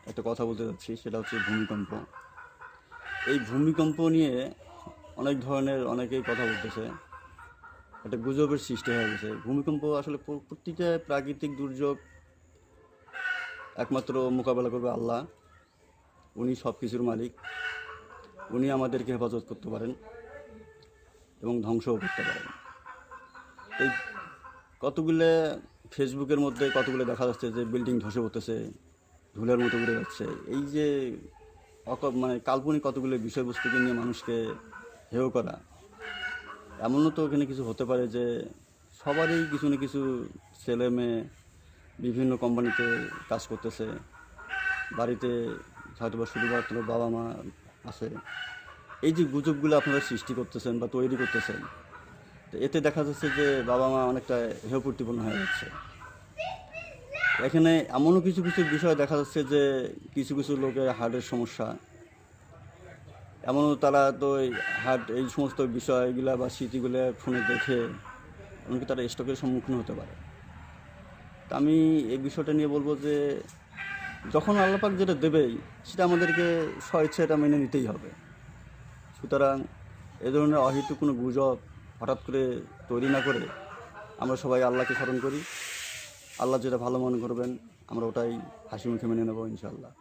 একটা কথা বলতে যাচ্ছি, সেটা হচ্ছে ভূমিকম্প। এই ভূমিকম্প নিয়ে অনেক ধরনের অনেকেই কথা বলতেছে, একটা গুজবের সৃষ্টি হয়ে গেছে। ভূমিকম্প আসলে প্রতিটা প্রাকৃতিক দুর্যোগ একমাত্র মোকাবেলা করবে আল্লাহ। উনি সব কিছুর মালিক। উনি আমাদেরকে হেফাজত করতে পারেন এবং ধ্বংসও করতে পারেন। এই কতগুলো ফেসবুকের মধ্যে কতগুলো দেখা যাচ্ছে যে বিল্ডিং ধসে পড়তেছে, ধুলার মতো উড়ে যাচ্ছে। এই যে মানে কাল্পনিক কতগুলো বিষয়বস্তুকে নিয়ে মানুষকে হেয় করা, এমনও তো ওখানে কিছু হতে পারে যে সবারই কিছু না কিছু ছেলে মেয়ে বিভিন্ন কোম্পানিতে কাজ করতেছে, বাড়িতে হয়তো বা শুধুমাত্র বাবা মা আছে। এই যে গুজবগুলো আপনারা সৃষ্টি করতেছেন বা তৈরি করতেছেন, তো এতে দেখা যাচ্ছে যে বাবা মা অনেকটা হেয় প্রতিপন্ন হয়ে যাচ্ছে। এখানে এমনও কিছু কিছু বিষয় দেখা যাচ্ছে যে কিছু কিছু লোকের হার্টের সমস্যা, এমনও তারা তো হার্ট এই সমস্ত বিষয়গুলো বা স্মৃতিগুলো ফোনে দেখে এমনকি তারা স্ট্রোকের সম্মুখীন হতে পারে। তা আমি এই বিষয়টা নিয়ে বলবো যে যখন আল্লাপাক যেটা দেবেই সেটা আমাদেরকে স্বেচ্ছায় এটা মেনে নিতেই হবে। সুতরাং এ ধরনের অহেতুক কোনো গুজব হঠাৎ করে তৈরি না করে আমরা সবাই আল্লাহকে স্মরণ করি। আল্লাহ যেটা ভালো মনে করবেন আমরা ওটাই হাসি মুখে মেনে নেব ইনশাআল্লাহ।